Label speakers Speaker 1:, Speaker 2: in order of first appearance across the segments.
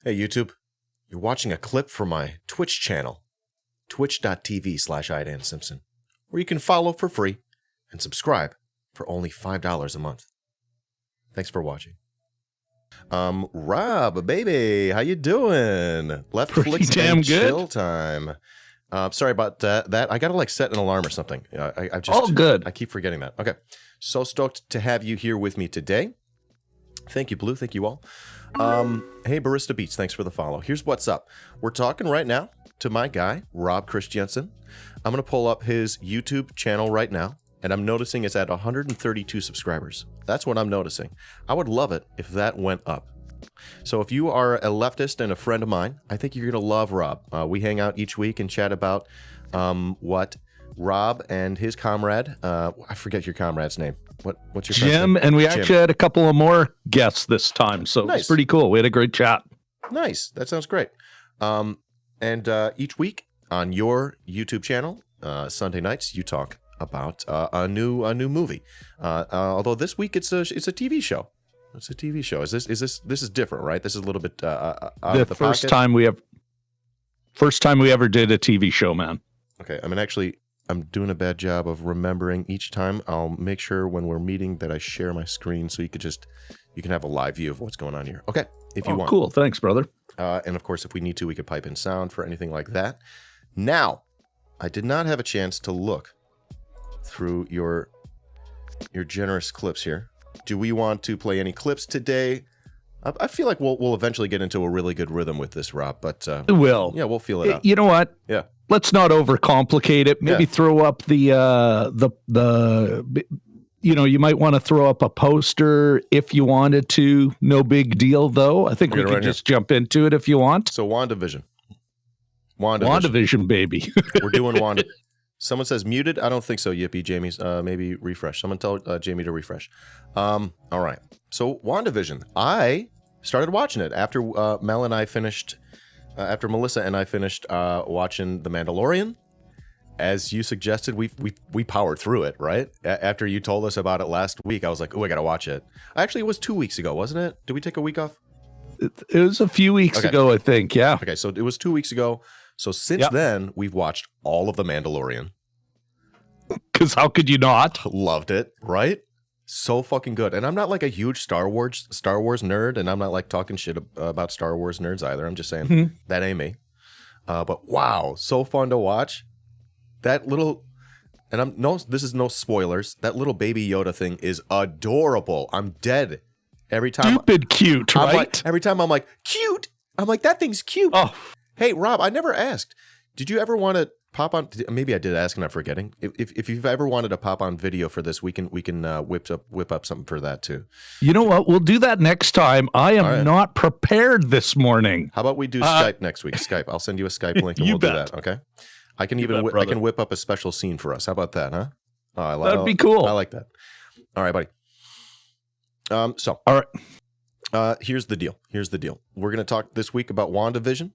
Speaker 1: Hey, YouTube. You're watching a clip from my Twitch channel, twitch.tv/iDanSimpson, where you can follow for free and subscribe for only $5 a month. Thanks for watching. Rob, baby, how you doing? Leftflix Chill time. Sorry about that. I gotta set an alarm or something. I just
Speaker 2: all good.
Speaker 1: I keep forgetting that. Okay, so stoked to have you here with me today. Thank you, Blue. Thank you all. Hey, Barista Beats, thanks for the follow. Here's what's up. We're talking right now to my guy, Rob Kristjansson. I'm going to pull up his YouTube channel right now, and I'm noticing it's at 132 subscribers. That's what I'm noticing. I would love it if that went up. So if you are a leftist and a friend of mine, I think you're going to love Rob. We hang out each week and chat about what Rob and his comrade, I forget your comrade's name. What's your
Speaker 2: Jim? And we actually had a couple of more guests this time, so
Speaker 1: nice.
Speaker 2: It's pretty cool. We had a great chat.
Speaker 1: Nice. That sounds great. And each week on your YouTube channel, Sunday nights, you talk about a new movie. Although this week it's a TV show. It's a TV show. This is different, right? This is a little bit out of the
Speaker 2: first
Speaker 1: pocket.
Speaker 2: First time we ever did a TV show, man.
Speaker 1: Okay, I'm doing a bad job of remembering each time. I'll make sure when we're meeting that I share my screen so you can have a live view of what's going on here. Okay, if you want.
Speaker 2: Cool. Thanks, brother.
Speaker 1: And of course, if we need to, we could pipe in sound for anything like that. Now, I did not have a chance to look through your generous clips here. Do we want to play any clips today? I feel like we'll eventually get into a really good rhythm with this, Rob. But
Speaker 2: we will.
Speaker 1: Yeah, we'll feel it out.
Speaker 2: You know what?
Speaker 1: Yeah.
Speaker 2: Let's not overcomplicate it. Maybe throw up the you might want to throw up a poster if you wanted to. No big deal, though. I think we could just jump into it if you want.
Speaker 1: So WandaVision,
Speaker 2: baby.
Speaker 1: We're doing Wanda. Someone says muted. I don't think so. Yippee, Jamie's. Maybe refresh. Someone tell Jamie to refresh. All right. So WandaVision. I started watching it after Mel and I finished. After Melissa and I finished watching The Mandalorian. As you suggested, we powered through it, right? After you told us about it last week, I was like, oh, I gotta watch it. Actually, it was 2 weeks ago, wasn't it? Did we take a week off?
Speaker 2: It was a few weeks ago, I think. Yeah.
Speaker 1: Okay, so it was 2 weeks ago. So since then, we've watched all of The Mandalorian.
Speaker 2: Because how could you not?
Speaker 1: Loved it, right? So fucking good. And I'm not like a huge Star Wars nerd, and I'm not like talking shit about Star Wars nerds either. I'm just saying that ain't me. But wow, so fun to watch. That little, and this is no spoilers. That little baby Yoda thing is adorable. I'm dead every time.
Speaker 2: Stupid cute, right?
Speaker 1: Every time I'm like, cute. I'm like, that thing's cute.
Speaker 2: Oh,
Speaker 1: hey, Rob, I never asked. Did you ever want to pop on? Maybe I did ask and I'm forgetting. If you've ever wanted to pop on video for this, we can whip up something for that too.
Speaker 2: You know what? We'll do that next time. I am not prepared this morning.
Speaker 1: How about we do Skype next week? Skype. I'll send you a Skype link and we'll do that. Okay. I can I can whip up a special scene for us. How about that, huh?
Speaker 2: That'd be cool.
Speaker 1: I like that. All right, buddy. So
Speaker 2: all right.
Speaker 1: Here's the deal. We're gonna talk this week about WandaVision.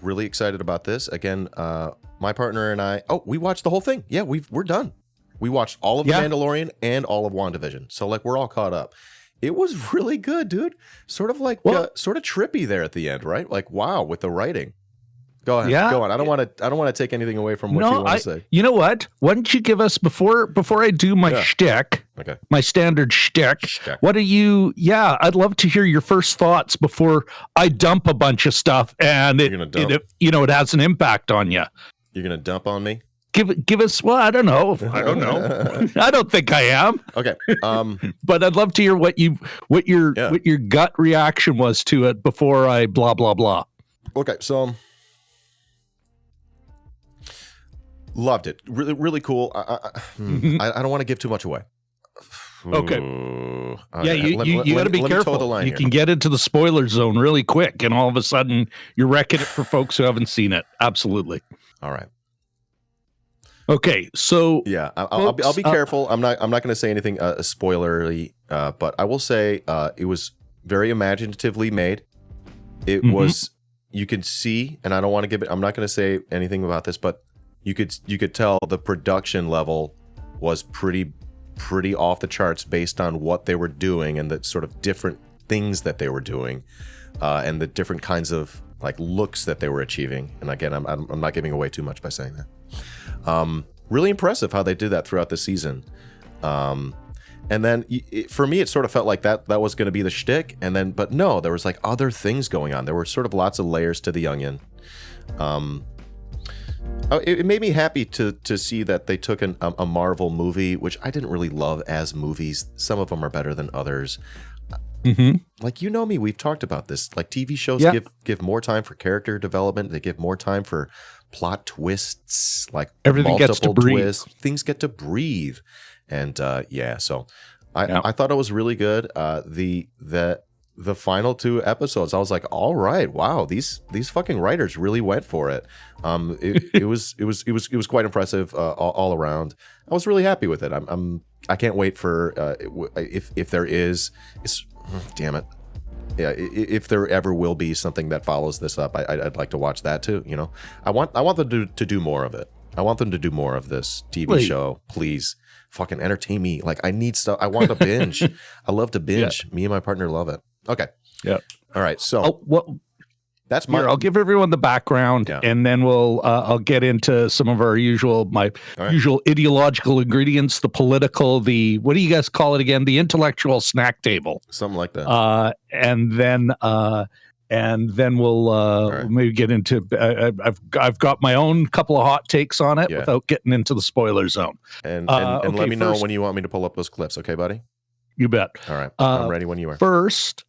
Speaker 1: Really excited about this. Again, my partner and I. Oh, we watched the whole thing. Yeah, we're done. We watched all of The Mandalorian and all of WandaVision. So we're all caught up. It was really good, dude. Sort of trippy there at the end, right? Like wow, with the writing. Go ahead. Yeah. Go on. I don't want to take anything away from what you want to say.
Speaker 2: You know what? Why don't you give us before I do my shtick, my standard shtick? What do you? Yeah, I'd love to hear your first thoughts before I dump a bunch of stuff and it has an impact on you.
Speaker 1: You're gonna dump on me?
Speaker 2: Give us. Well, I don't know. I don't think I am.
Speaker 1: Okay.
Speaker 2: But I'd love to hear what your gut reaction was to it before I blah blah blah.
Speaker 1: Okay. So. Loved it. Really, really cool. I don't want to give too much away.
Speaker 2: Okay. Yeah, you got to be careful. You can get into the spoiler zone really quick, and all of a sudden you're wrecking it for folks who haven't seen it. Absolutely.
Speaker 1: All right.
Speaker 2: Okay. So
Speaker 1: yeah, I'll be careful. I'm not going to say anything spoilery, but I will say it was very imaginatively made. It was. You could see, and I don't want to give it. I'm not going to say anything about this, but. You could tell the production level was pretty off the charts based on what they were doing and the sort of different things that they were doing, and the different kinds of like looks that they were achieving. And again, I'm not giving away too much by saying that. Really impressive how they did that throughout the season. And then for me, it sort of felt like that was going to be the shtick. And then, but no, there was like other things going on. There were sort of lots of layers to the onion. It made me happy to see that they took a Marvel movie, which I didn't really love as movies. Some of them are better than others. Mm-hmm. Like, you know me, we've talked about this. Like, TV shows give more time for character development. They give more time for plot twists, like
Speaker 2: everything gets to breathe.
Speaker 1: Twists. Things get to breathe. And so I thought it was really good. The final 2 episodes, I was like, all right, wow, these fucking writers really went for it. It was quite impressive all around. I was really happy with it. I can't wait for if there is, damn it. Yeah, if there ever will be something that follows this up, I'd like to watch that too. You know, I want them to do more of it. I want them to do more of this TV show, please. Fucking entertain me. Like, I need stuff. I want to binge. I love to binge. Me and my partner love it. Okay.
Speaker 2: Yeah.
Speaker 1: All right. So that's my.
Speaker 2: Here, I'll give everyone the background, and then I'll get into some of our usual ideological ingredients, the political, what do you guys call it again? The intellectual snack table.
Speaker 1: Something like that.
Speaker 2: And then we'll maybe get into. I've got my own couple of hot takes on it without getting into the spoiler zone.
Speaker 1: And let me know when you want me to pull up those clips, okay, buddy?
Speaker 2: You bet.
Speaker 1: All right, I'm ready when you are.
Speaker 2: First,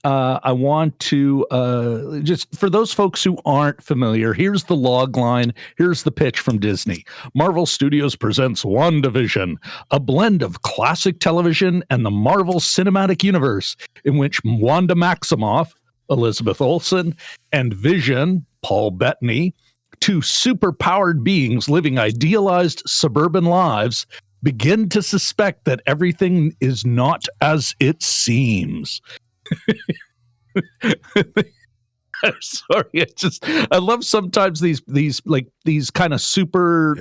Speaker 2: I want to just for those folks who aren't familiar, here's the log line. Here's the pitch from Disney. Marvel Studios presents WandaVision, a blend of classic television and the Marvel Cinematic Universe, in which Wanda Maximoff, Elizabeth Olsen, and Vision, Paul Bettany, 2 super-powered beings living idealized suburban lives, begin to suspect that everything is not as it seems. I'm sorry. I love sometimes these kind of super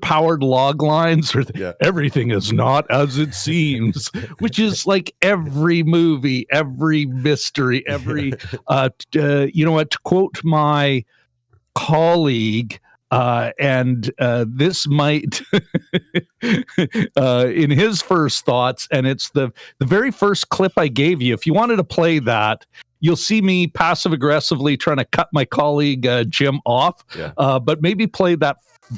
Speaker 2: powered log lines where everything is not as it seems, which is like every movie, every mystery, every to quote my colleague, and this might in his first thoughts, and it's the very first clip I gave you. If you wanted to play that, you'll see me passive aggressively trying to cut my colleague Jim off, but maybe play that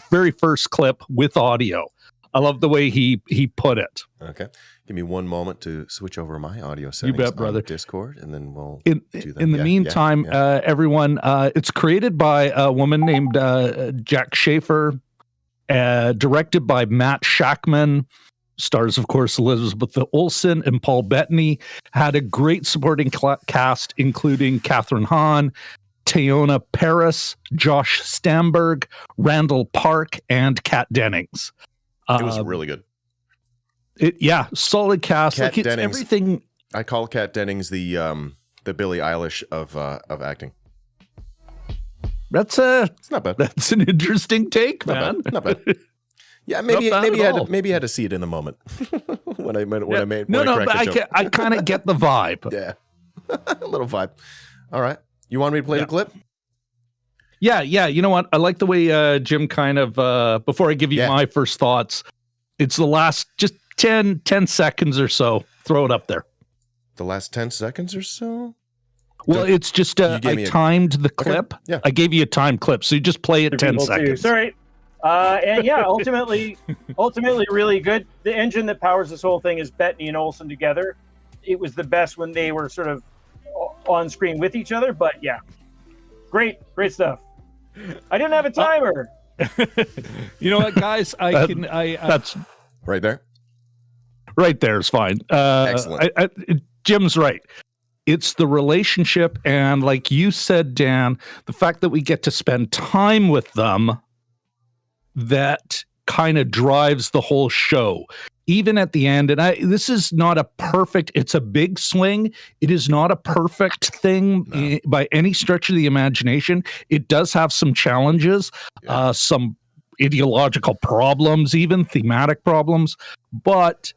Speaker 2: very first clip with audio. I love the way he put it.
Speaker 1: Okay. Give me one moment to switch over my audio settings.
Speaker 2: You bet, brother.
Speaker 1: On Discord, and then we'll
Speaker 2: do that. In the meantime, everyone, it's created by a woman named Jack Schaefer, directed by Matt Shackman, stars, of course, Elizabeth Olsen and Paul Bettany, had a great supporting cast, including Catherine Hahn, Teyona Paris, Josh Stamberg, Randall Park, and Kat Dennings.
Speaker 1: It was really good.
Speaker 2: Solid cast.
Speaker 1: Kat
Speaker 2: like
Speaker 1: Dennings,
Speaker 2: everything.
Speaker 1: I call Kat Dennings the Billie Eilish of acting.
Speaker 2: It's
Speaker 1: not bad.
Speaker 2: That's an interesting take, man.
Speaker 1: Not bad. Yeah, maybe you had to see it in the moment when I made.
Speaker 2: I kind of get the vibe.
Speaker 1: Yeah, a little vibe. All right, you want me to play the clip?
Speaker 2: Yeah. You know what? I like the way Jim kind of before I give you my first thoughts. It's the last just 10 seconds or so. Throw it up there.
Speaker 1: The last 10 seconds or so?
Speaker 2: Well, it's just I timed the clip. Okay. Yeah. I gave you a timed clip, so you just play it 10 seconds.
Speaker 3: Sorry. And ultimately really good. The engine that powers this whole thing is Bettany and Olsen together. It was the best when they were sort of on screen with each other, but great stuff. I didn't have a timer.
Speaker 2: You know what, guys? That's
Speaker 1: right there.
Speaker 2: Right there is fine.
Speaker 1: Excellent.
Speaker 2: Jim's right. It's the relationship, and like you said, Dan, the fact that we get to spend time with them that kind of drives the whole show. Even at the end, and this is not a perfect, it's a big swing. It is not a perfect thing by any stretch of the imagination. It does have some challenges, some ideological problems, even thematic problems, but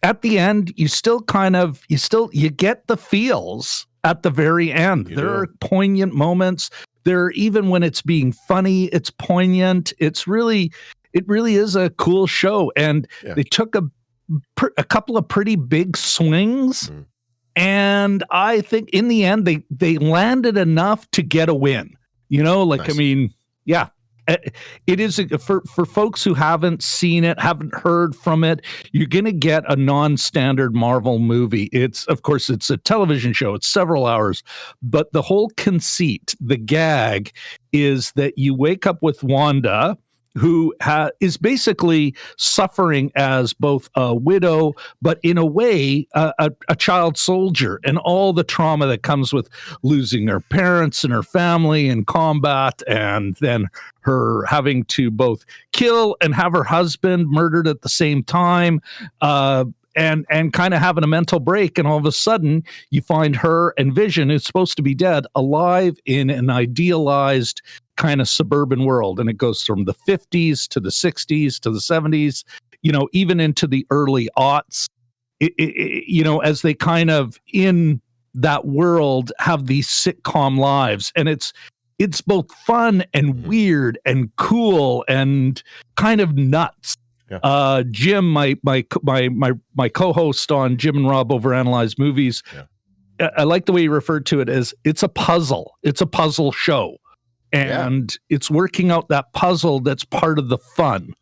Speaker 2: at the end, you get the feels at the very end. There are poignant moments. Even when it's being funny, it's poignant. It really is a cool show. And they took a couple of pretty big swings. And I think in the end, they landed enough to get a win. Nice. I mean, yeah. It is for folks who haven't seen it, haven't heard from it. You're going to get a non-standard Marvel movie. Of course, it's a television show. It's several hours, but the whole conceit, the gag, is that you wake up with Wanda, who is basically suffering as both a widow, but in a way, a child soldier, and all the trauma that comes with losing her parents and her family in combat, and then her having to both kill and have her husband murdered at the same time, and kind of having a mental break. And all of a sudden, you find her and Vision, who's supposed to be dead, alive in an idealized kind of suburban world. And it goes from the 50s to the 60s to the 70s, even into the early aughts, as they kind of in that world have these sitcom lives. And it's both fun and weird and cool and kind of nuts. Yeah. Jim, my co-host on Jim and Rob Overanalyze Movies, I like the way he referred to it as it's a puzzle. It's a puzzle show. And it's working out that puzzle that's part of the fun.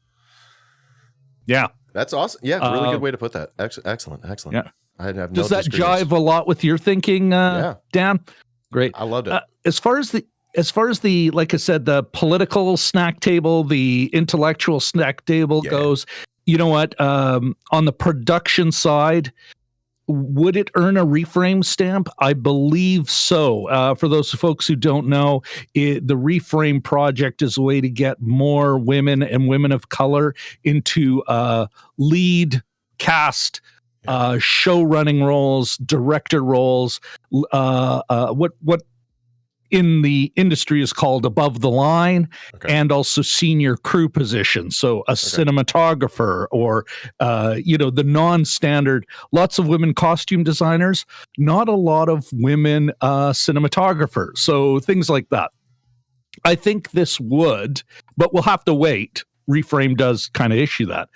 Speaker 2: Yeah.
Speaker 1: That's awesome. Yeah, really good way to put that. Excellent.
Speaker 2: Yeah.
Speaker 1: I have no
Speaker 2: Does that jive a lot with your thinking, Dan? Great.
Speaker 1: I loved it.
Speaker 2: As far as the, like I said, the political snack table, the intellectual snack table goes, you know what? On the production side, would it earn a reframe stamp? I believe so. For those folks who don't know, the Reframe Project is a way to get more women and women of color into lead cast, show running roles, director roles, what in the industry is called above the line, and also senior crew positions. So a cinematographer or, the non-standard, lots of women costume designers, not a lot of women cinematographers. So things like that. I think this would, but we'll have to wait. Reframe does kind of issue that.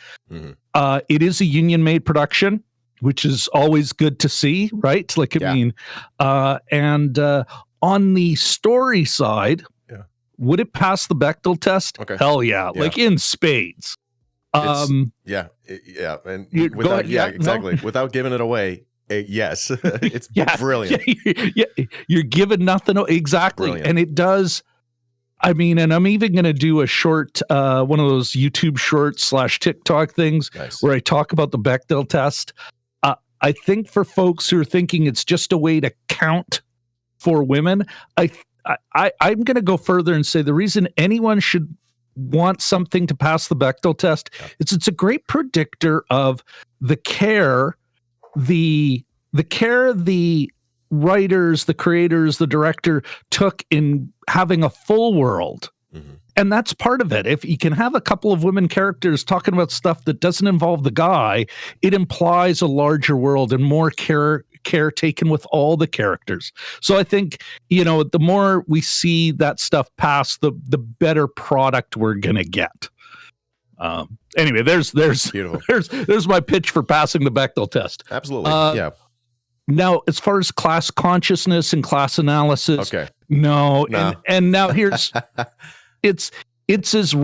Speaker 2: It is a union-made production, which is always good to see, right? On the story side, would it pass the Bechdel test? Hell yeah. Like in spades.
Speaker 1: And without, exactly. Without giving it away, yes, it's brilliant.
Speaker 2: You're giving nothing. Exactly. Brilliant. And it does. I mean, and I'm even going to do a short, one of those YouTube shorts / TikTok things where I talk about the Bechdel test. I think for folks who are thinking it's just a way to count for women, I'm going to go further and say the reason anyone should want something to pass the Bechdel test is it's a great predictor of the care the writers, the creators, the director took in having a full world. And that's part of it. If you can have a couple of women characters talking about stuff that doesn't involve the guy, it implies a larger world and more care taken with all the characters. So I think, the more we see that stuff pass, the better product we're going to get. Anyway, there's my pitch for passing the Bechdel test.
Speaker 1: Absolutely.
Speaker 2: Now, as far as class consciousness and class analysis, no. And now here's it's as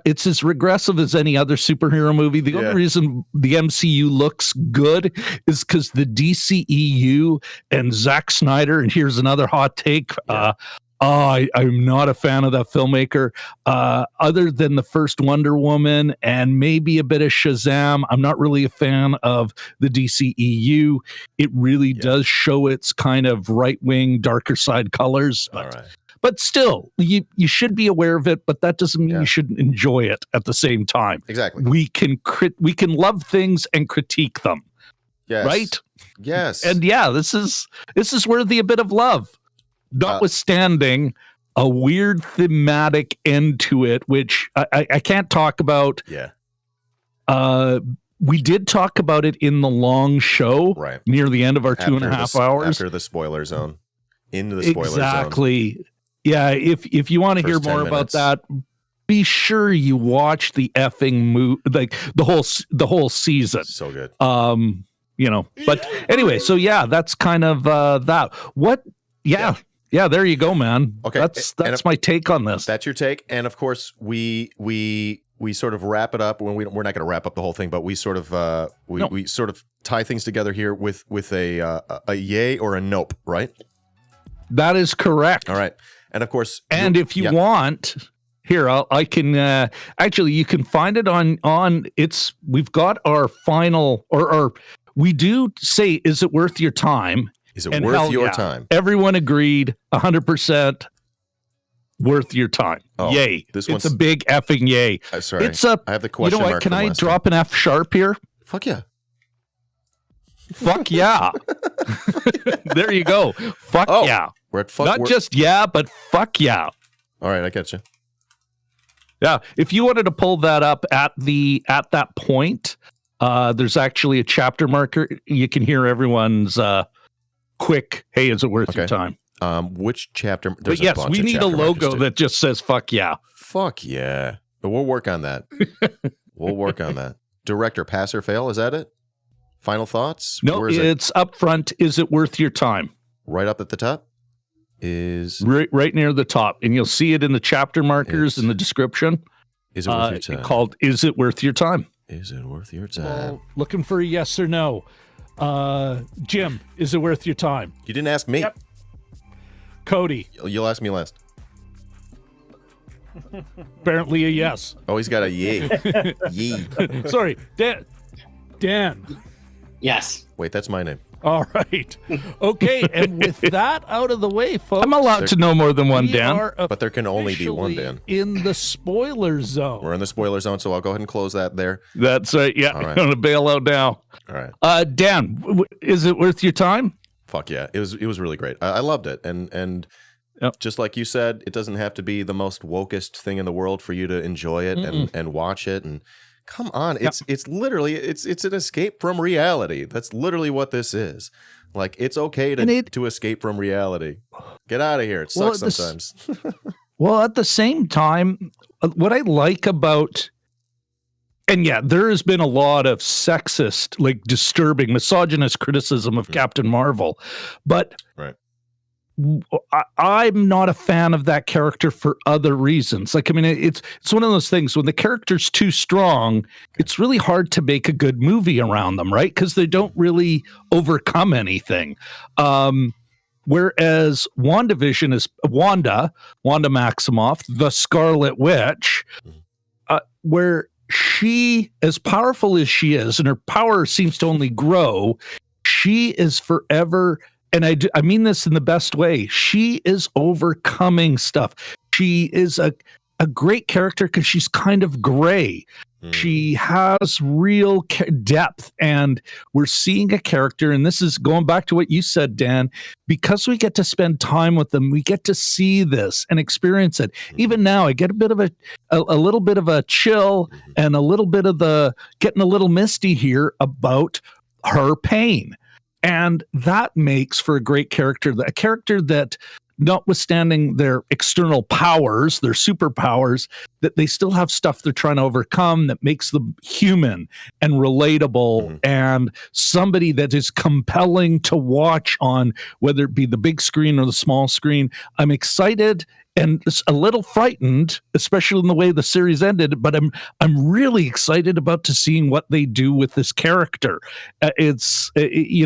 Speaker 2: it's as regressive as any other superhero movie. The only reason the MCU looks good is because the DCEU and Zack Snyder, and here's another hot take, I'm not a fan of that filmmaker. Other than the first Wonder Woman and maybe a bit of Shazam, I'm not really a fan of the DCEU. It really does show its kind of right-wing, darker side colors. But still, you should be aware of it, but that doesn't mean you shouldn't enjoy it at the same time.
Speaker 1: Exactly.
Speaker 2: We can love things and critique them.
Speaker 1: Yes.
Speaker 2: Right?
Speaker 1: Yes.
Speaker 2: And this is worthy a bit of love. Notwithstanding a weird thematic end to it, which I can't talk about. we did talk about it in the long show near the end of our 2.5 hours.
Speaker 1: After the spoiler zone. Into the spoiler zone.
Speaker 2: Exactly. Yeah, if you want to hear more about that, be sure you watch the effing like the whole season.
Speaker 1: So good.
Speaker 2: But anyway, so yeah, that's kind of that. What? Yeah, there you go, man. Okay, that's my take on this.
Speaker 1: That's your take, and of course we sort of wrap it up when we're not going to wrap up the whole thing, but we sort of we sort of tie things together here with a yay or a nope, right?
Speaker 2: That is correct.
Speaker 1: All right, and of course,
Speaker 2: and if you want. Here, I can actually. You can find it on. We've got our final, or we do say, is it worth your time?
Speaker 1: Is it worth your time?
Speaker 2: Everyone agreed, 100% worth your time. Oh, yay! It's a big effing yay.
Speaker 1: Sorry, I have the question.
Speaker 2: You know what? Can I drop an F sharp here?
Speaker 1: Fuck yeah!
Speaker 2: Fuck yeah! There you go. Fuck yeah!
Speaker 1: We're at fuck.
Speaker 2: Not just yeah, but fuck yeah!
Speaker 1: All right, I get you.
Speaker 2: Yeah, if you wanted to pull that up at that point, there's actually a chapter marker. You can hear everyone's quick. Hey, is it worth your time?
Speaker 1: Which chapter?
Speaker 2: But yes, we need a logo that just says "fuck yeah."
Speaker 1: Fuck yeah! But we'll work on that. We'll work on that. Director, pass or fail? Is that it? Final thoughts?
Speaker 2: No, it's up front. Is it worth your time?
Speaker 1: Right up at the top. Is
Speaker 2: right near the top, and you'll see it in the chapter markers in the description.
Speaker 1: Is it worth your time?
Speaker 2: Called "Is it worth your time?"
Speaker 1: Is it worth your time?
Speaker 2: Well, looking for a yes or no. Jim, is it worth your time?
Speaker 1: You didn't ask me.
Speaker 3: Yep.
Speaker 2: Cody,
Speaker 1: you'll ask me last.
Speaker 2: Apparently a yes.
Speaker 1: Oh, he's got a yay. Yee.
Speaker 2: Sorry, Dan.
Speaker 4: Yes.
Speaker 1: Wait, that's my name.
Speaker 2: All right. Okay, and with that out of the way, folks. I'm allowed to know more than one Dan.
Speaker 1: But there can only be one Dan.
Speaker 2: In the spoiler zone.
Speaker 1: We're in the spoiler zone, so I'll go ahead and close that there.
Speaker 2: That's right. Yeah, I'm going to bail out now.
Speaker 1: All right.
Speaker 2: Dan, is it worth your time?
Speaker 1: Fuck yeah. It was really great. I loved it. And just like you said, it doesn't have to be the most wokest thing in the world for you to enjoy it and watch it. And come on, it's literally it's an escape from reality. That's literally what this is. Like, it's okay to escape from reality. Get out of here. It sucks sometimes.
Speaker 2: Well, at the same time, what I like about, and yeah, there has been a lot of sexist, like disturbing, misogynist criticism of Captain Marvel, but I'm not a fan of that character for other reasons. Like, I mean, it's one of those things when the character's too strong, it's really hard to make a good movie around them, right? Because they don't really overcome anything. Whereas WandaVision is Wanda Maximoff, the Scarlet Witch, where she, as powerful as she is, and her power seems to only grow, she is forever. And I mean this in the best way. She is overcoming stuff. She is a great character because she's kind of gray. She has real depth, and we're seeing a character, and this is going back to what you said, Dan, because we get to spend time with them, we get to see this and experience it. Even now, I get a bit of a little bit of a chill and a little bit of getting a little misty here about her pain. And that makes for a great character, a character that, notwithstanding their external powers, their superpowers, that they still have stuff they're trying to overcome that makes them human and relatable and somebody that is compelling to watch on, whether it be the big screen or the small screen. I'm excited and a little frightened, especially in the way the series ended, but I'm really excited about seeing what they do with this character. We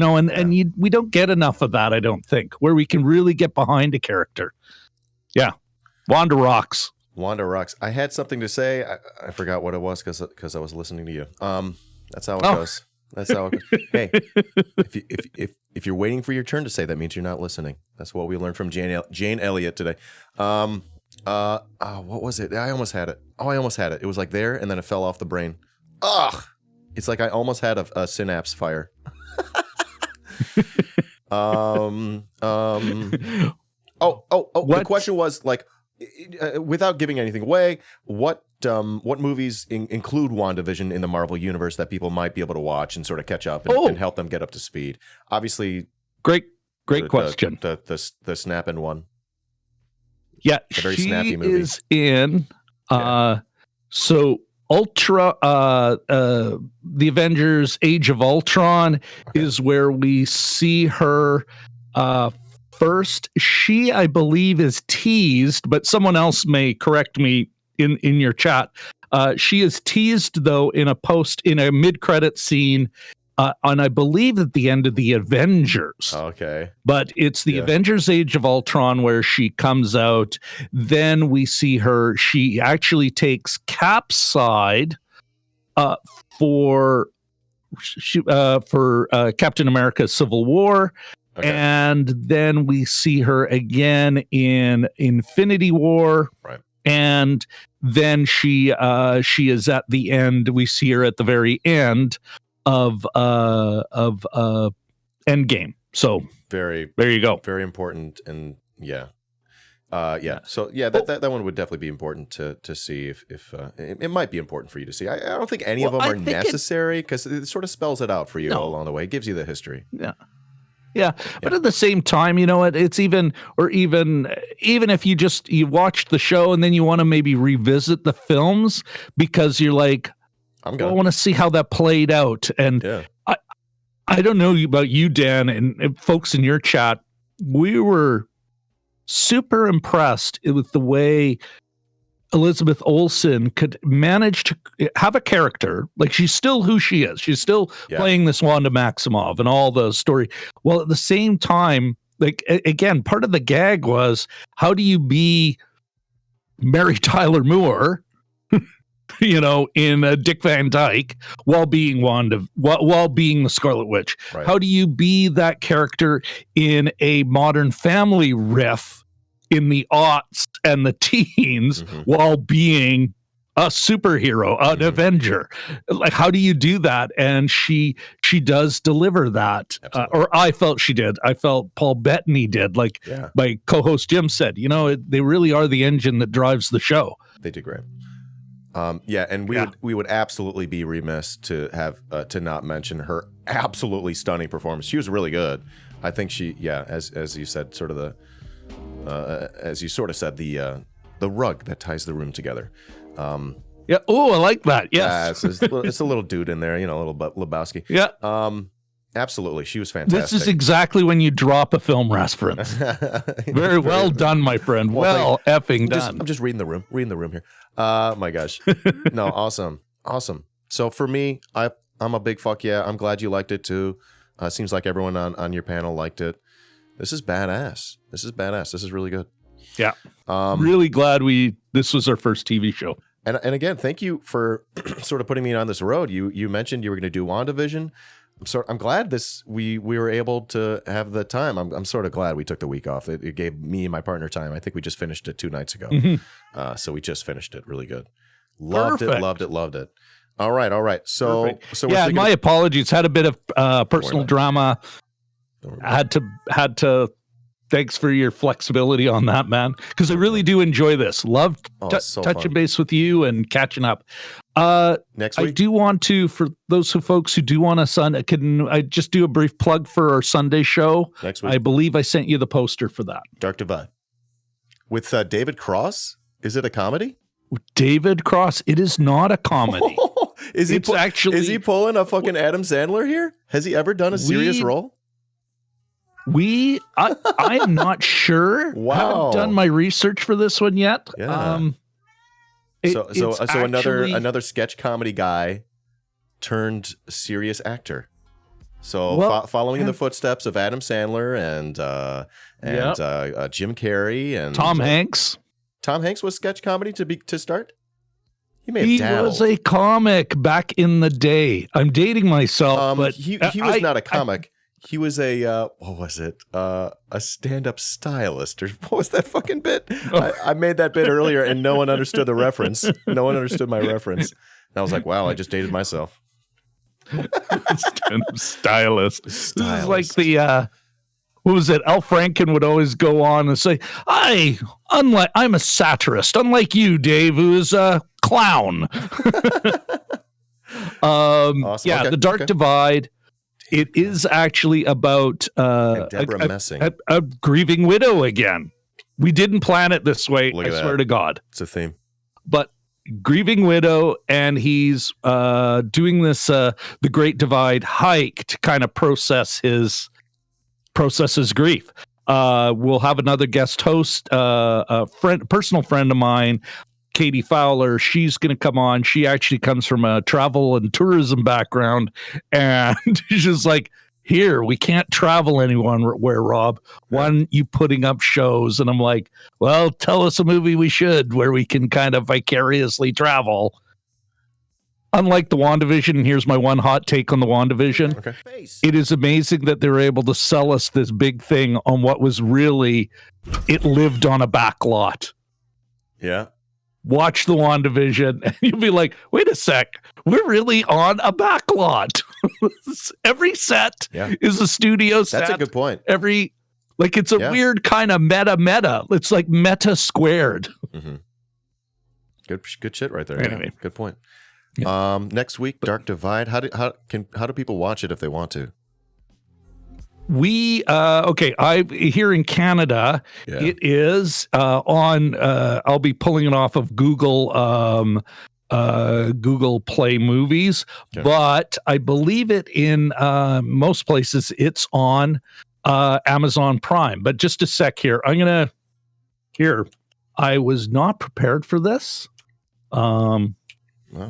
Speaker 2: don't get enough of that, I don't think, where we can really get behind a character. Yeah, Wanda rocks.
Speaker 1: Wanda rocks. I had something to say. I forgot what it was because I was listening to you. That's how it goes. That's how it goes. Hey, if you're waiting for your turn to say, that means you're not listening. That's what we learned from Jane Elliott today. What was it? I almost had it. It was like there, and then it fell off the brain. Ugh! It's like I almost had a synapse fire. The question was, like, without giving anything away, what what movies include WandaVision in the Marvel universe that people might be able to watch and sort of catch up and help them get up to speed? Obviously,
Speaker 2: great question.
Speaker 1: The snapping one.
Speaker 2: Yeah,
Speaker 1: a very snappy movie.
Speaker 2: Is in. So Ultra, the Avengers: Age of Ultron is where we see her. First, she, I believe, is teased, but someone else may correct me in your chat. She is teased, though, in a mid-credit scene, and I believe at the end of the Avengers.
Speaker 1: Okay.
Speaker 2: But it's the Avengers Age of Ultron where she comes out. Then we see her. She actually takes Cap's side for Captain America: Civil War. Okay. And then we see her again in Infinity War.
Speaker 1: Right.
Speaker 2: And then she is at the end. We see her at the very end of Endgame. So there you go.
Speaker 1: Very important. And So that one would definitely be important to see if it might be important for you to see. I don't think any of them are necessary because it sort of spells it out for you all along the way. It gives you the history.
Speaker 2: Yeah, but at the same time, you know what? It's even if you watched the show and then you want to maybe revisit the films because you're like, I want to see how that played out. And I don't know about you, Dan, and folks in your chat. We were super impressed with the way Elizabeth Olsen could manage to have a character, like she's still who she is. She's still playing this Wanda Maximoff and all the story. Well, at the same time, like, again, part of the gag was, how do you be Mary Tyler Moore, in Dick Van Dyke while being Wanda, while being the Scarlet Witch? Right. How do you be that character in a Modern Family riff in the aughts and the teens while being a superhero, an Avenger? Like, how do you do that? And she does deliver that. Or I felt she did. I felt Paul Bettany did. Like my co-host Jim said, they really are the engine that drives the show.
Speaker 1: They did great. And we would absolutely be remiss to have to not mention her absolutely stunning performance. She was really good. I think she, as you said, sort of the as you sort of said, the rug that ties the room together.
Speaker 2: I like that. Yes.
Speaker 1: It's a little dude in there, a little Lebowski.
Speaker 2: Yeah.
Speaker 1: Absolutely. She was fantastic.
Speaker 2: This is exactly when you drop a film reference. Very well done, my friend. Well effing done.
Speaker 1: I'm just reading the room here. My gosh. No, awesome. So for me, I'm a big fuck yeah. I'm glad you liked it too. Seems like everyone on your panel liked it. This is badass. This is really good.
Speaker 2: Yeah. Really glad this was our first TV show.
Speaker 1: And again, thank you for sort of putting me on this road. You mentioned you were going to do WandaVision. I'm glad we were able to have the time. I'm sort of glad we took the week off. It gave me and my partner time. I think we just finished it 2 nights ago. So we just finished it. Really good. Loved it. All right. So
Speaker 2: my apologies. Had a bit of personal drama. Had to. Thanks for your flexibility on that, man. Because I really do enjoy this. Love touching base with you and catching up.
Speaker 1: Next week,
Speaker 2: I do want to, for those folks who do want a can I just do a brief plug for our Sunday show?
Speaker 1: Next week,
Speaker 2: I believe I sent you the poster for that.
Speaker 1: Dark Divide with David Cross. Is it a comedy?
Speaker 2: David Cross. It is not a comedy.
Speaker 1: Is he pulling a fucking Adam Sandler here? Has he ever done a serious role?
Speaker 2: I am not sure.
Speaker 1: Wow.
Speaker 2: I haven't done my research for this one yet.
Speaker 1: Yeah. So another sketch comedy guy turned serious actor. So following in the footsteps of Adam Sandler and Jim Carrey and
Speaker 2: Tom Hanks.
Speaker 1: Tom Hanks was sketch comedy to start. He
Speaker 2: was a comic back in the day. I'm dating myself, but
Speaker 1: he was not a comic. He was a a stand-up stylist, or what was that fucking bit? I made that bit earlier and no one understood the reference. No one understood my reference. And I was like, wow, I just dated myself.
Speaker 2: Stand-up stylist. This is like the what was it? Al Franken would always go on and say, I'm a satirist, unlike you, Dave, who is a clown.
Speaker 1: Awesome.
Speaker 2: Yeah,
Speaker 1: okay.
Speaker 2: The Dark Divide. It is actually about
Speaker 1: Deborah Messing,
Speaker 2: a grieving widow again. We didn't plan it this way. I swear to God.
Speaker 1: It's a theme.
Speaker 2: But grieving widow, and he's doing this the Great Divide hike to kind of process his grief. We'll have another guest host, a personal friend of mine, Katie Fowler. She's going to come on. She actually comes from a travel and tourism background, and she's just like, here, we can't travel anywhere, Rob. One, you putting up shows. And I'm like, well, tell us a movie we should, where we can kind of vicariously travel. Unlike the WandaVision, and here's my one hot take on the WandaVision.
Speaker 1: Okay.
Speaker 2: It is amazing that they were able to sell us this big thing on what was really, it lived on a back lot.
Speaker 1: Yeah.
Speaker 2: Watch the WandaVision, and you'll be like, wait a sec, we're really on a back lot. Every set is a studio set.
Speaker 1: That's a good point.
Speaker 2: It's a weird kind of meta. It's like meta squared.
Speaker 1: Mm-hmm. Good shit right there.
Speaker 2: Anyway.
Speaker 1: Yeah. Good point.
Speaker 2: Yeah.
Speaker 1: Next week, Dark Divide. How do people watch it if they want to?
Speaker 2: We here in Canada, it is on. I'll be pulling it off of Google Play Movies, but I believe it in most places it's on Amazon Prime. But just a sec here, I was not prepared for this.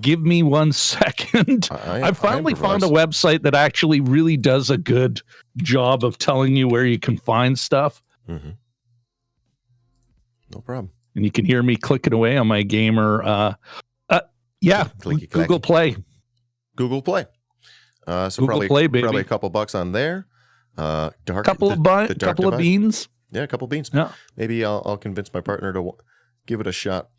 Speaker 2: Give me 1 second. I finally found a website that actually really does a good job of telling you where you can find stuff.
Speaker 1: Mm-hmm. No problem.
Speaker 2: And you can hear me clicking away on my gamer.
Speaker 1: Clicky,
Speaker 2: Google Play.
Speaker 1: Google Play. So
Speaker 2: Google Play, baby.
Speaker 1: Probably a couple bucks on there.
Speaker 2: Couple of beans.
Speaker 1: Yeah, a couple beans.
Speaker 2: Yeah.
Speaker 1: Maybe I'll convince my partner to give it a shot.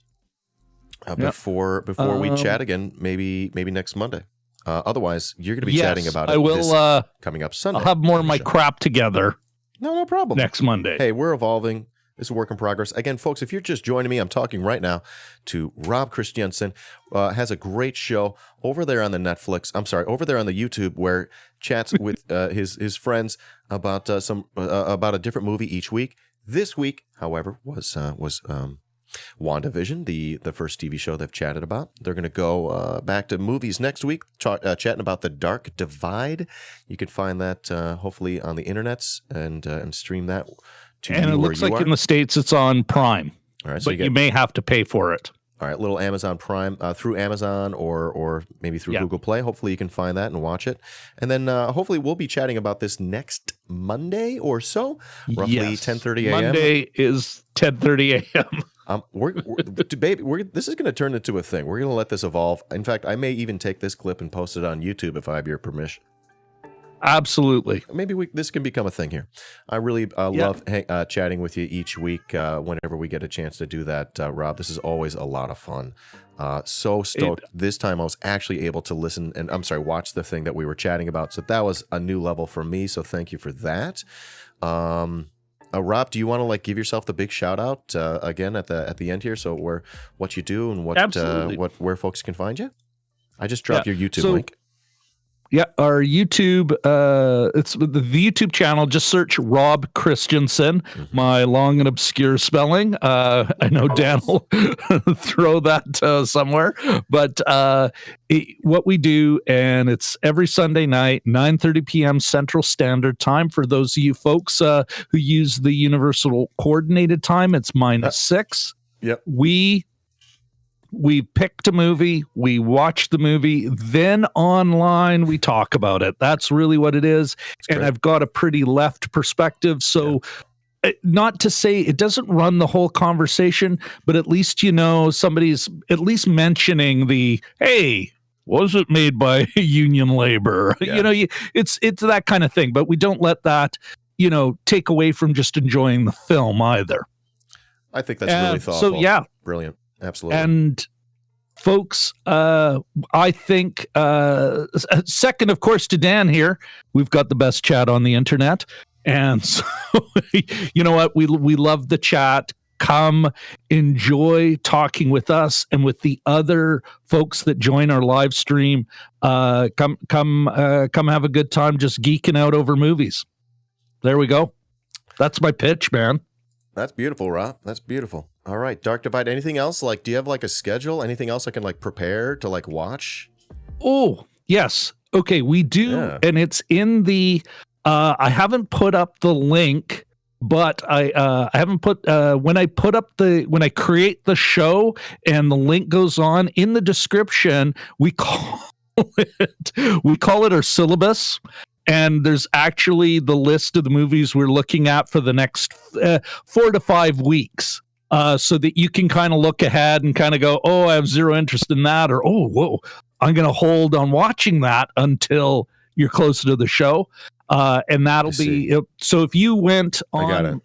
Speaker 1: Before we chat again, maybe next Monday. Otherwise, you're going to be chatting about it.
Speaker 2: I will.
Speaker 1: Coming up Sunday.
Speaker 2: I'll have more of my crap together.
Speaker 1: No problem.
Speaker 2: Next Monday.
Speaker 1: Hey, we're evolving. It's a work in progress. Again, folks, if you're just joining me, I'm talking right now to Rob Kristjansson. Has a great show over there on the over there on the YouTube, where chats with his friends about about a different movie each week. This week, however, was WandaVision, the first TV show they've chatted about. They're going to go back to movies next week, chatting about The Dark Divide. You can find that hopefully on the internets and stream that to you. And it looks like
Speaker 2: in the States it's on Prime.
Speaker 1: All right, so
Speaker 2: but you may have to pay for it.
Speaker 1: All right, little Amazon Prime through Amazon or maybe through Google Play. Hopefully you can find that and watch it. And then hopefully we'll be chatting about this next Monday or so, roughly 10:30 a.m.
Speaker 2: Monday is 10:30 a.m.
Speaker 1: This is going to turn into a thing. We're going to let this evolve. In fact, I may even take this clip and post it on YouTube if I have your permission.
Speaker 2: Absolutely.
Speaker 1: Maybe this can become a thing here. I really love chatting with you each week whenever we get a chance to do that, Rob. This is always a lot of fun. So stoked. This time I was actually able to listen and watch the thing that we were chatting about. So that was a new level for me. So thank you for that. Rob, do you want to give yourself the big shout out again at the end here? So what you do and where folks can find you? I just dropped your YouTube link.
Speaker 2: Yeah, our YouTube, it's the YouTube channel. Just search Rob Kristjansson, my long and obscure spelling. I know Dan will throw that somewhere. But what we do, and it's every Sunday night, 9:30 p.m. Central Standard Time. For those of you folks who use the Universal Coordinated Time, it's -6.
Speaker 1: Yep.
Speaker 2: We picked a movie, we watch the movie, then online we talk about it. That's really what it is. And I've got a pretty left perspective. So not to say it doesn't run the whole conversation, but at least, somebody's at least mentioning hey, was it made by union labor?
Speaker 1: Yeah.
Speaker 2: It's that kind of thing. But we don't let that, take away from just enjoying the film either.
Speaker 1: I think that's really thoughtful.
Speaker 2: So, yeah.
Speaker 1: Brilliant. Absolutely.
Speaker 2: And folks, I think second, of course, to Dan here, we've got the best chat on the internet. And so, you know what? We love the chat. Come enjoy talking with us and with the other folks that join our live stream. Come have a good time just geeking out over movies. There we go. That's my pitch, man.
Speaker 1: That's beautiful, Rob. That's beautiful. All right, Dark Divide. Anything else? Like, do you have like a schedule? Anything else I can like prepare to like watch?
Speaker 2: Oh, yes. Okay, we do. Yeah. And it's in the, I haven't put up the link, but I haven't put, when I create the show and the link goes on in the description, we call it our syllabus. And there's actually the list of the movies we're looking at for the next 4 to 5 weeks. So that you can kind of look ahead and kind of go, oh, I have zero interest in that, or oh, whoa, I'm going to hold on watching that until you're closer to the show. And that'll be so. If you went on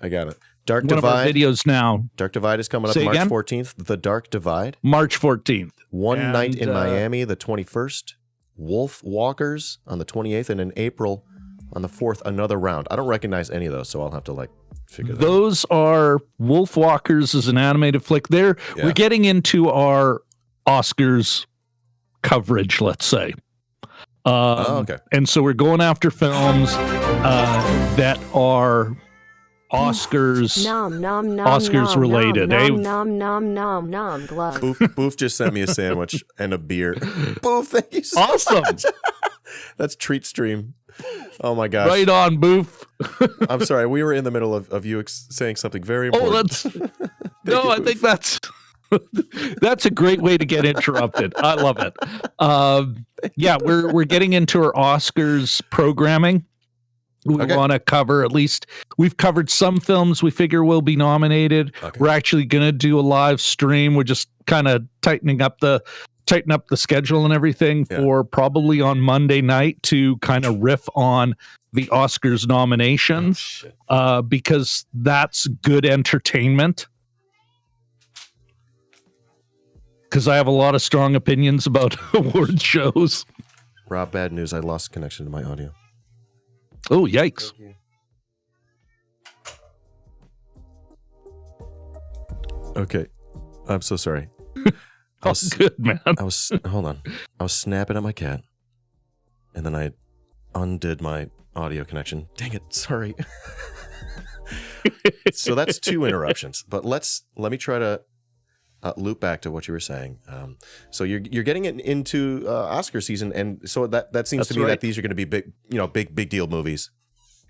Speaker 1: I got it. Dark Divide
Speaker 2: videos now.
Speaker 1: Dark Divide is coming up March 14th. The Dark Divide,
Speaker 2: March 14th.
Speaker 1: One Night in Miami, the 21st. Wolf Walkers on the 28th, and in April on the 4th, Another Round. I don't recognize any of those, so I'll have to like figure that out.
Speaker 2: Those are Wolf Walkers is an animated flick. We're getting into our Oscars coverage, let's say.
Speaker 1: Okay.
Speaker 2: And so we're going after films that are Oscars related.
Speaker 1: Boof just sent me a sandwich and a beer. Boof, thank you so much. That's Treat Stream. Oh my gosh.
Speaker 2: Right on, Boof.
Speaker 1: I'm sorry. We were in the middle of you saying something very important.
Speaker 2: I think that's a great way to get interrupted. I love it. We're getting into our Oscars programming. We want to cover at least, we've covered some films we figure will be nominated. Okay. We're actually going to do a live stream. We're just kind of tightening up the schedule and everything for probably on Monday night to kind of riff on the Oscars nominations because that's good entertainment. Because I have a lot of strong opinions about award shows.
Speaker 1: Rob, bad news. I lost connection to my audio.
Speaker 2: Oh, yikes.
Speaker 1: Okay. I'm so sorry.
Speaker 2: Good, man.
Speaker 1: Hold on. I was snapping at my cat, and then I undid my audio connection. Dang it. Sorry. So that's 2 interruptions, but let me try to loop back to what you were saying. So you're getting it into Oscar season, and so that seems to me that these are going to be big deal movies.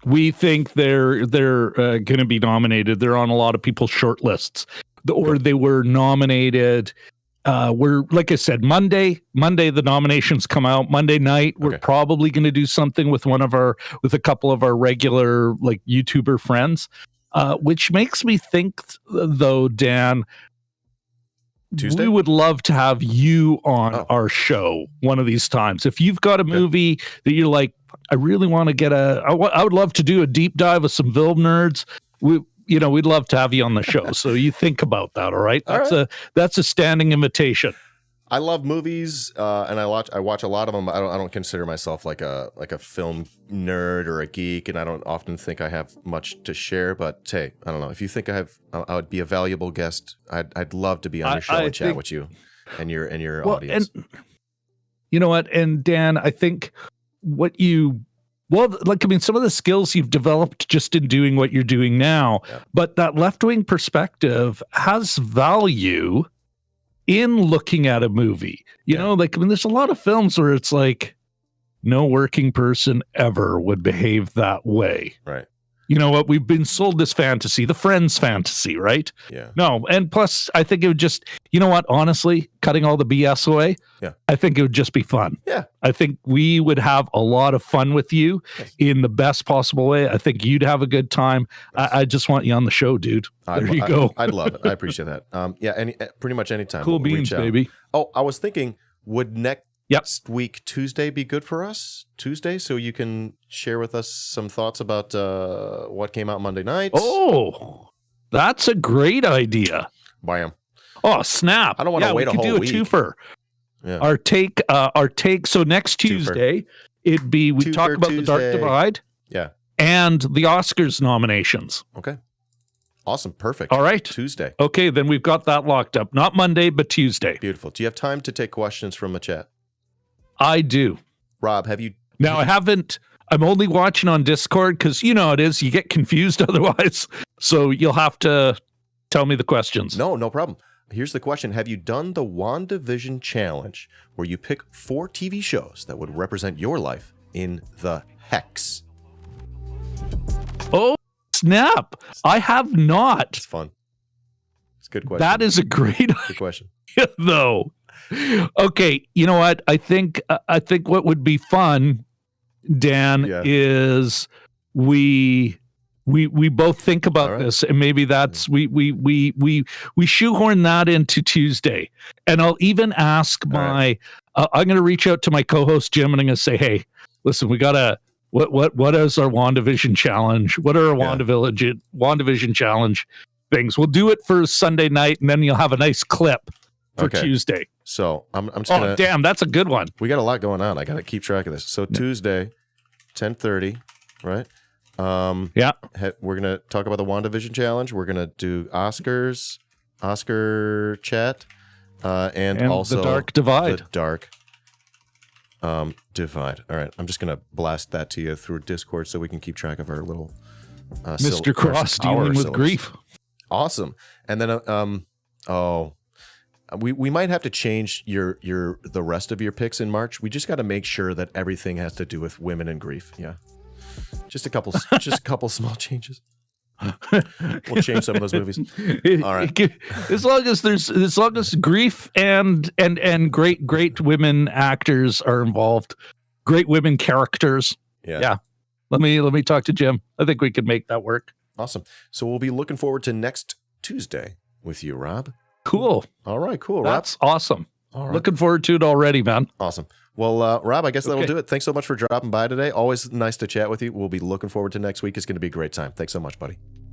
Speaker 2: We think they're going to be nominated. They're on a lot of people's short lists, or they were nominated. We're like I said, Monday the nominations come out. Monday night we're probably going to do something with a couple of our regular like YouTuber friends, which makes me think though, Dan. Tuesday? We would love to have you on our show one of these times. If you've got a movie that you're like, I really want to get I would love to do a deep dive with some film nerds. We'd love to have you on the show. So you think about that. All right. That's a standing invitation.
Speaker 1: I love movies, and I watch a lot of them. I don't consider myself like a film nerd or a geek, and I don't often think I have much to share. But hey, I don't know. If you think I would be a valuable guest, I'd love to be on your show and chat with you and your audience.
Speaker 2: And you know what? And Dan, I think some of the skills you've developed just in doing what you're doing now, but that left-wing perspective has value in looking at a movie. There's a lot of films where it's like no working person ever would behave that way.
Speaker 1: Right.
Speaker 2: You know what? We've been sold this fantasy, the Friends fantasy, right?
Speaker 1: Yeah.
Speaker 2: No, and plus, I think it would just, you know what? Honestly, cutting all the BS away, I think it would just be fun.
Speaker 1: Yeah.
Speaker 2: I think we would have a lot of fun with you in the best possible way. I think you'd have a good time. Yes. I just want you on the show, dude. There you go.
Speaker 1: I'd love it. I appreciate that. Pretty much any time.
Speaker 2: Cool beans, baby.
Speaker 1: Oh, I was thinking, would next week Tuesday be good for us? Tuesday, so you can share with us some thoughts about what came out Monday night.
Speaker 2: Oh, that's a great idea.
Speaker 1: Bam.
Speaker 2: Oh, snap.
Speaker 1: I don't want to wait a whole week.
Speaker 2: We could do a twofer. Yeah. Our take. So next Tuesday, it'd be, we talk about Tuesday. The Dark Divide.
Speaker 1: Yeah.
Speaker 2: and the Oscars nominations.
Speaker 1: Okay. Awesome. Perfect.
Speaker 2: All right.
Speaker 1: Tuesday.
Speaker 2: Okay, then we've got that locked up. Not Monday, but Tuesday.
Speaker 1: Beautiful. Do you have time to take questions from the chat?
Speaker 2: I do.
Speaker 1: Rob, have you...
Speaker 2: Now, I haven't... I'm only watching on Discord because you know how it is. You get confused otherwise. So you'll have to tell me the questions.
Speaker 1: No problem. Here's the question. Have you done the WandaVision challenge where you pick 4 TV shows that would represent your life in the hex?
Speaker 2: Oh, snap. I have not.
Speaker 1: It's fun. It's a good question.
Speaker 2: That is a great
Speaker 1: good question.
Speaker 2: idea, though. Okay, you know what? I think what would be fun, Dan, is we both think about this, and maybe that's we shoehorn that into Tuesday. And I'll even ask I'm going to reach out to my co-host Jim, and I'm going to say, hey, listen, we gotta. What is our WandaVision challenge? What are our WandaVision challenge things? We'll do it for Sunday night, and then you'll have a nice clip for Tuesday.
Speaker 1: So I'm just gonna...
Speaker 2: Oh, damn, that's a good one.
Speaker 1: We got a lot going on. I got to keep track of this. So Tuesday, 10:30, right? We're going to talk about the WandaVision challenge. We're going to do Oscar chat, and also
Speaker 2: the Dark Divide.
Speaker 1: The Dark Divide. All right. I'm just going to blast that to you through Discord so we can keep track of our little
Speaker 2: Mr. Cross dealing with grief.
Speaker 1: Awesome. And then we might have to change the rest of your picks in March. We just got to make sure that everything has to do with women and grief. Yeah. Just a couple small changes. We'll change some of those movies. All right.
Speaker 2: As long as grief and great women actors are involved, great women characters. Yeah. Let me talk to Jim. I think we could make that work.
Speaker 1: Awesome. So we'll be looking forward to next Tuesday with you, Rob.
Speaker 2: Cool.
Speaker 1: All right. Cool.
Speaker 2: That's awesome. All right. Looking forward to it already, man.
Speaker 1: Awesome. Well, Rob, I guess that'll do it. Thanks so much for dropping by today. Always nice to chat with you. We'll be looking forward to next week. It's going to be a great time. Thanks so much, buddy.